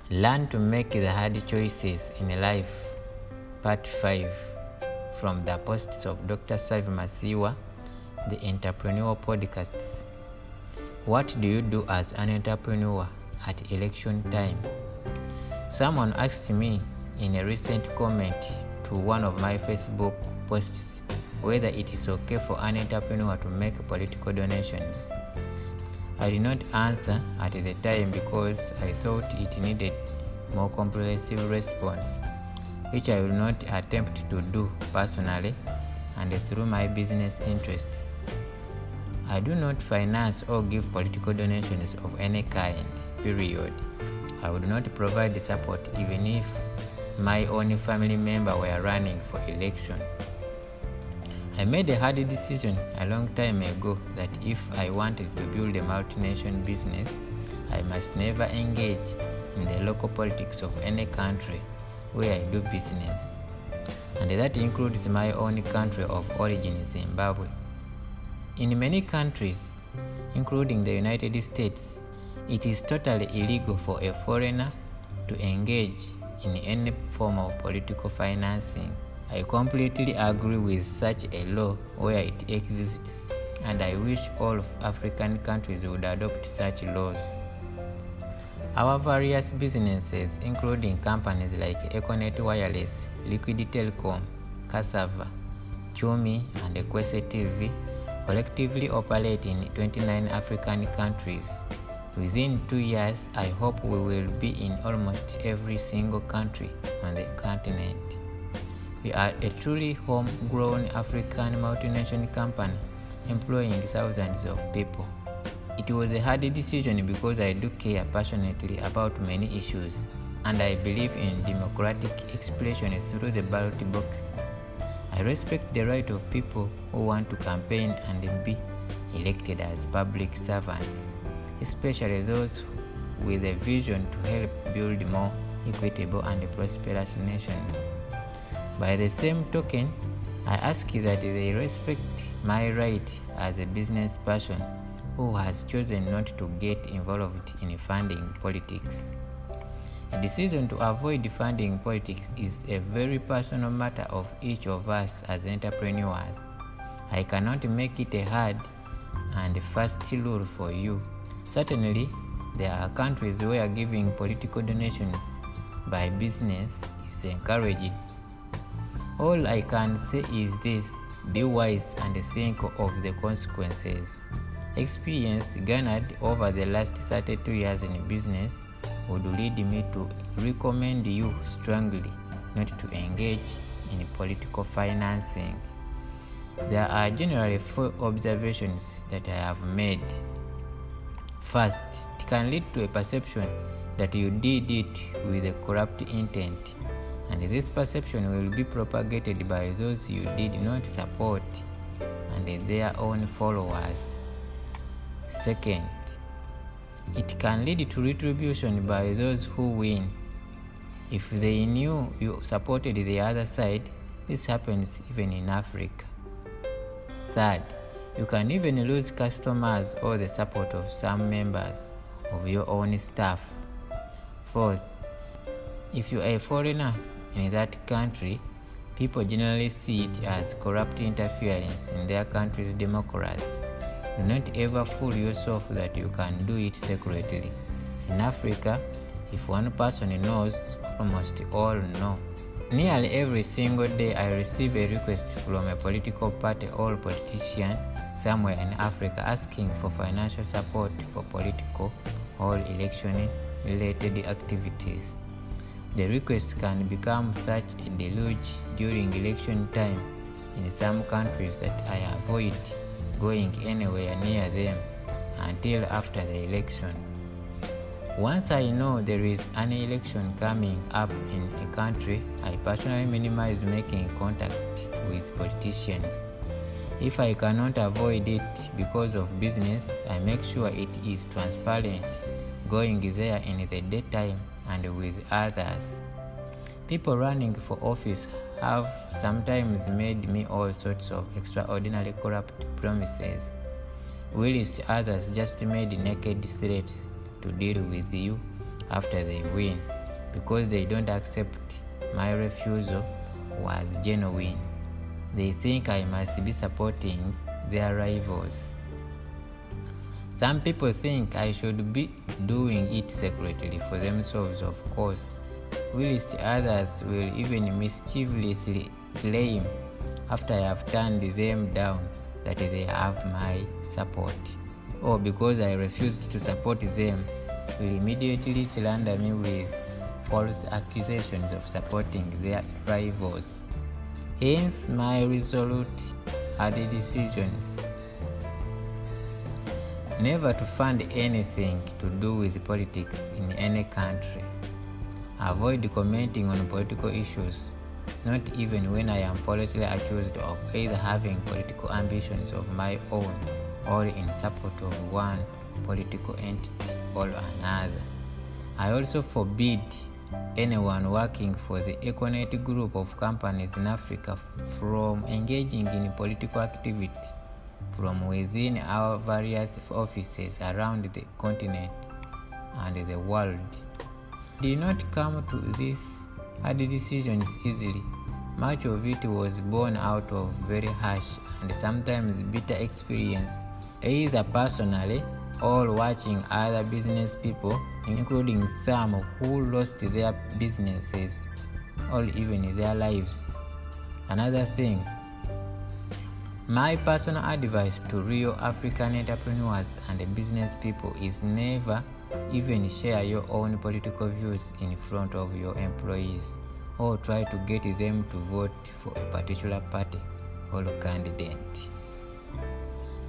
Learn to make the hard choices in life. Part 5 from the posts of Dr. Swavi Masiwa, the Entrepreneur Podcasts. What do you do as an entrepreneur at election time? Someone asked me in a recent comment to one of my Facebook posts whether it is okay for an entrepreneur to make political donations. I did not answer at the time because I thought it needed more comprehensive response, which I will not attempt to do personally and through my business interests. I do not finance or give political donations of any kind, period. I would not provide support even if my own family member were running for election. I made a hard decision a long time ago that if I wanted to build a multinational business, I must never engage in the local politics of any country where I do business. And that includes my own country of origin, Zimbabwe. In many countries, including the United States, it is totally illegal for a foreigner to engage in any form of political financing. I completely agree with such a law where it exists, and I wish all of African countries would adopt such laws. Our various businesses, including companies like Econet Wireless, Liquid Telecom, Cassava, Chumi, and Kwese TV, collectively operate in 29 African countries. Within 2 years, I hope we will be in almost every single country on the continent. We are a truly homegrown African multinational company employing thousands of people. It was a hard decision because I do care passionately about many issues, and I believe in democratic expression through the ballot box. I respect the right of people who want to campaign and be elected as public servants, especially those with a vision to help build more equitable and prosperous nations. By the same token, I ask that they respect my right as a business person who has chosen not to get involved in funding politics. A decision to avoid funding politics is a very personal matter of each of us as entrepreneurs. I cannot make it a hard and fast rule for you. Certainly, there are countries where giving political donations by business is encouraged. All I can say is this: be wise and think of the consequences. Experience garnered over the last 32 years in business would lead me to recommend you strongly not to engage in political financing. There are generally 4 observations that I have made. First, it can lead to a perception that you did it with a corrupt intent, and this perception will be propagated by those you did not support and their own followers. Second, it can lead to retribution by those who win. If they knew you supported the other side, this happens even in Africa. Third, you can even lose customers or the support of some members of your own staff. Fourth, if you are a foreigner in that country, people generally see it as corrupt interference in their country's democracy. Do not ever fool yourself that you can do it secretly. In Africa, if one person knows, almost all know. Nearly every single day I receive a request from a political party or politician somewhere in Africa asking for financial support for political or election-related activities. The requests can become such a deluge during election time in some countries that I avoid going anywhere near them until after the election. Once I know there is an election coming up in a country, I personally minimize making contact with politicians. If I cannot avoid it because of business, I make sure it is transparent, going there in the daytime and with others. People running for office have sometimes made me all sorts of extraordinary corrupt promises, whilst others just made naked threats to deal with you after they win. because they don't accept my refusal was genuine. They think I must be supporting their rivals. Some people think I should be doing it secretly for themselves, of course, whilst others will even mischievously claim, after I have turned them down, that they have my support. Or because I refused to support them, will immediately slander me with false accusations of supporting their rivals. Hence my resolute hard decisions never to fund anything to do with politics in any country. Avoid commenting on political issues, not even when I am falsely accused of either having political ambitions of my own or in support of one political entity or another. I also forbid anyone working for the Econet group of companies in Africa from engaging in political activity from within our various offices around the continent and the world. Did not come to these hard decisions easily. Much of it was born out of very harsh and sometimes bitter experience, either personally or watching other business people, including some who lost their businesses or even their lives. Another thing, my personal advice to real African entrepreneurs and business people is never even share your own political views in front of your employees or try to get them to vote for a particular party or candidate.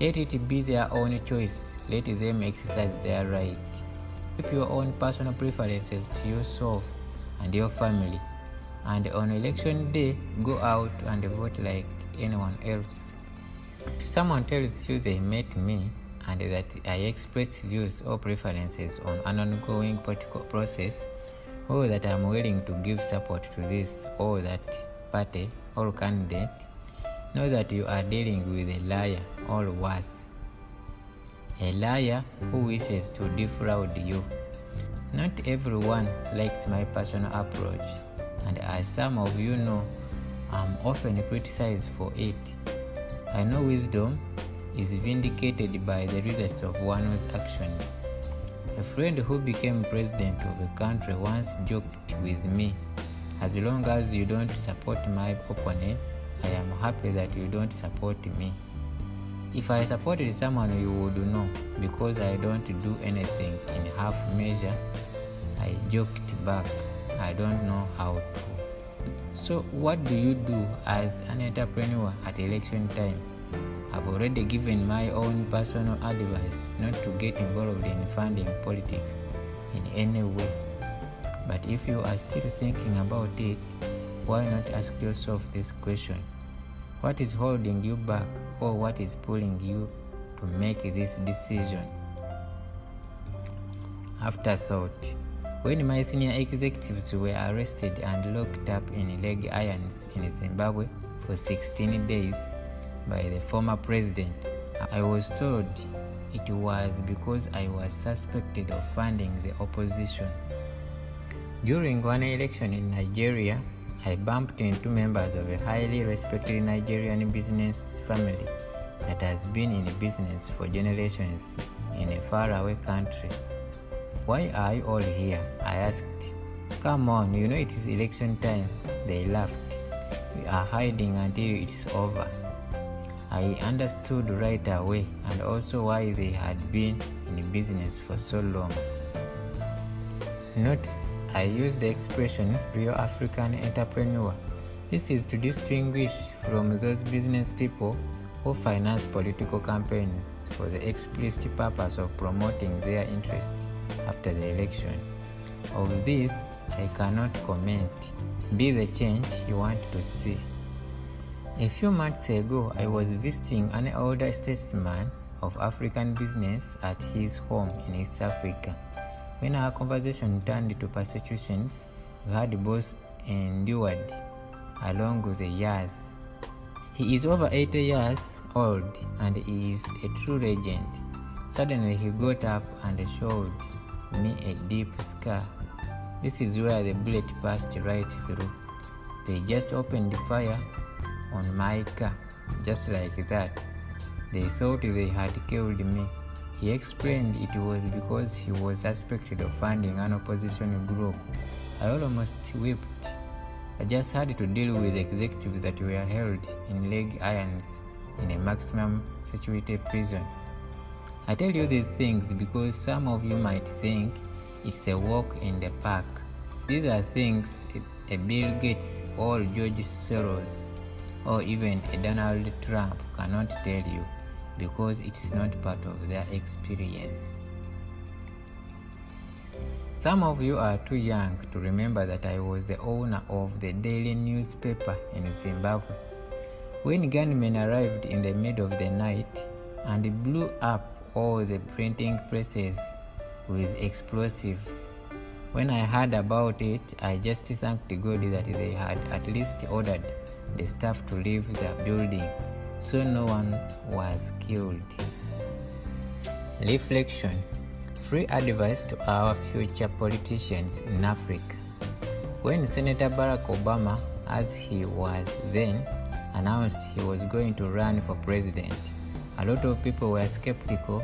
Let it be their own choice. Let them exercise their right. Keep your own personal preferences to yourself and your family, and on election day, go out and vote like anyone else. If someone tells you they met me and that I express views or preferences on an ongoing political process, or that I am willing to give support to this or that party or candidate, know that you are dealing with a liar or worse. A liar who wishes to defraud you. Not everyone likes my personal approach, and as some of you know, I'm often criticized for it. I know wisdom is vindicated by the results of one's actions. A friend who became president of a country once joked with me, as long as you don't support my opponent, I am happy that you don't support me. If I supported someone, you would know, because I don't do anything in half measure. I joked back, I don't know how to. So what do you do as an entrepreneur at election time? I've already given my own personal advice not to get involved in funding politics in any way. But if you are still thinking about it, why not ask yourself this question? What is holding you back, or what is pulling you to make this decision? Afterthought. When my senior executives were arrested and locked up in leg irons in Zimbabwe for 16 days by the former president, I was told it was because I was suspected of funding the opposition. During one election in Nigeria, I bumped into members of a highly respected Nigerian business family that has been in business for generations in a faraway country. Why are you all here? I asked. Come on, you know it is election time. They laughed. We are hiding until it's over. I understood right away, and also why they had been in business for so long. Notice I use the expression real African entrepreneur. This is to distinguish from those business people who finance political campaigns for the explicit purpose of promoting their interests after the election. Of this, I cannot comment. Be the change you want to see. A few months ago, I was visiting an older statesman of African business at his home in East Africa. When our conversation turned to persecutions we had both endured along with the years. He is over 80 years old and he is a true legend. Suddenly he got up and showed me a deep scar This is where the bullet passed right through. They just opened fire on my car, just like that. They thought they had killed me. He explained it was because he was suspected of funding an opposition group. I almost wept. I just had to deal with executives that were held in leg irons in a maximum security prison. I tell you these things because some of you might think it's a walk in the park. These are things a Bill Gates or George Soros or even a Donald Trump cannot tell you because it's not part of their experience. Some of you are too young to remember that I was the owner of the daily newspaper in Zimbabwe. When gunmen arrived in the middle of the night and blew up all the printing presses with explosives, when I heard about it, I just thanked God that they had at least ordered the staff to leave the building, so no one was killed. Reflection. Free advice to our future politicians in Africa. When Senator Barack Obama, as he was then, announced he was going to run for president, a lot of people were skeptical,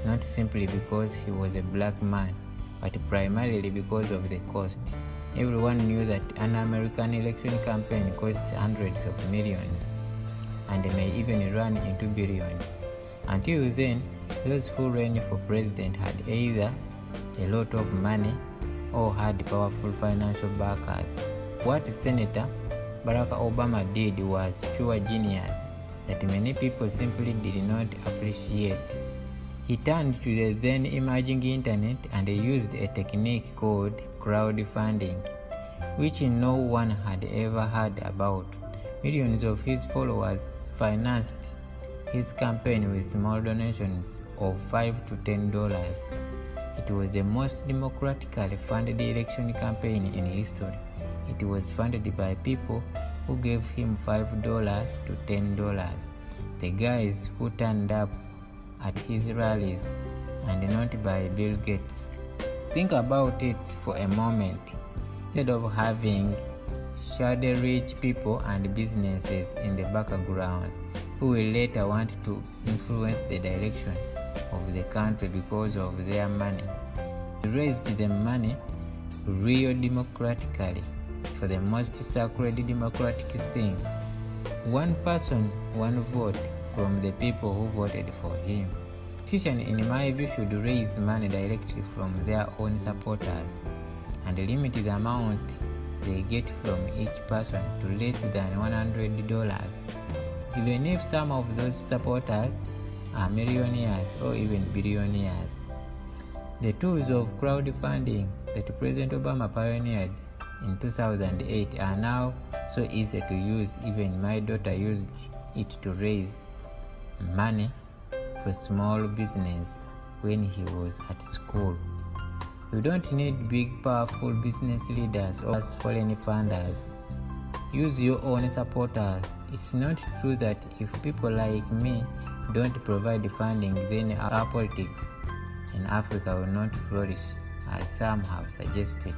not simply because he was a black man, but primarily because of the cost. Everyone knew that an American election campaign costs hundreds of millions and may even run into billions. Until then, those who ran for president had either a lot of money or had powerful financial backers. What Senator Barack Obama did was pure genius that many people simply did not appreciate. He turned to the then emerging internet and used a technique called crowdfunding, which no one had ever heard about. Millions of his followers financed his campaign with small donations of $5 to $10. It was the most democratically funded election campaign in history. It was funded by people who gave him $5 to $10, the guys who turned up at his rallies, and not by Bill Gates. Think about it for a moment. Instead of having shady rich people and businesses in the background who will later want to influence the direction of the country because of their money, he raised the money real democratically for the most sacred democratic thing. One person, one vote from the people who voted for him. Politicians, in my view, should raise money directly from their own supporters and limit the amount they get from each person to less than $100. Even if some of those supporters are millionaires or even billionaires. The tools of crowdfunding that President Obama pioneered in 2008 are now so easy to use. Even my daughter used it to raise money for small business when he was at school. You don't need big, powerful business leaders or foreign funders. Use your own supporters. It's not true that if people like me don't provide funding, then our politics in Africa will not flourish, as some have suggested.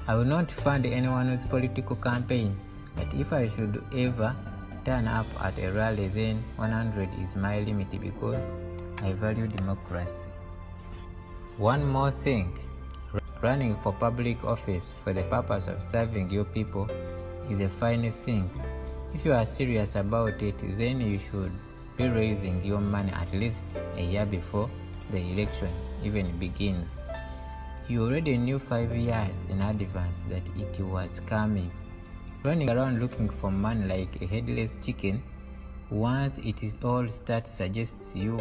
I will not fund anyone's political campaign, but if I should ever turn up at a rally, then 100 is my limit because I value democracy. One more thing. Running for public office for the purpose of serving your people is a fine thing. If you are serious about it, then you should be raising your money at least a year before the election even begins. You already knew 5 years in advance that it was coming. Running around looking for money like a headless chicken, once it is all starts, suggests you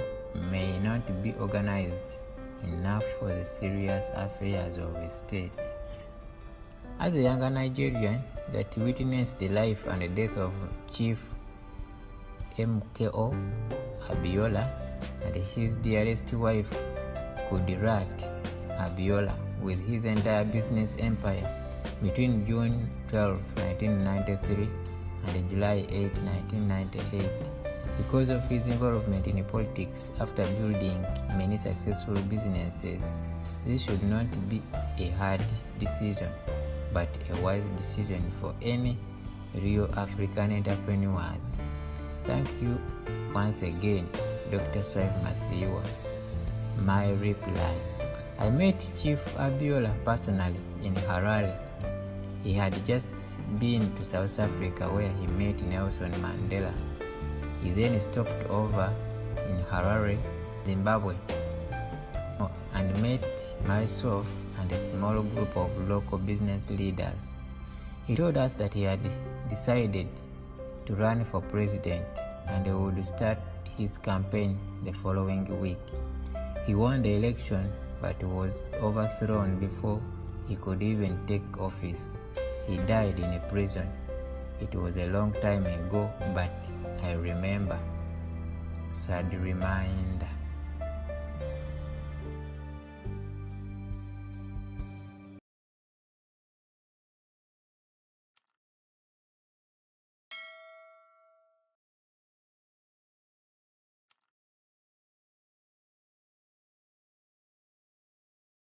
may not be organized enough for the serious affairs of a state. As a younger Nigerian that witnessed the life and the death of Chief MKO Abiola and his dearest wife Kudirat Abiola with his entire business empire between June 12, 1993 and July 8, 1998, because of his involvement in politics after building many successful businesses, This should not be a hard decision, but a wise decision for any real African entrepreneurs. Thank you once again, Dr. Swive Masiyiwa. My reply: I met Chief Abiola personally in Harare. He had just been to South Africa where he met Nelson Mandela. He then stopped over in Harare, Zimbabwe, and met myself and a small group of local business leaders. He told us that he had decided to run for president and would start his campaign the following week. He won the election but was overthrown before he could even take office. He died in a prison. It was a long time ago, but I remember. Sad reminder.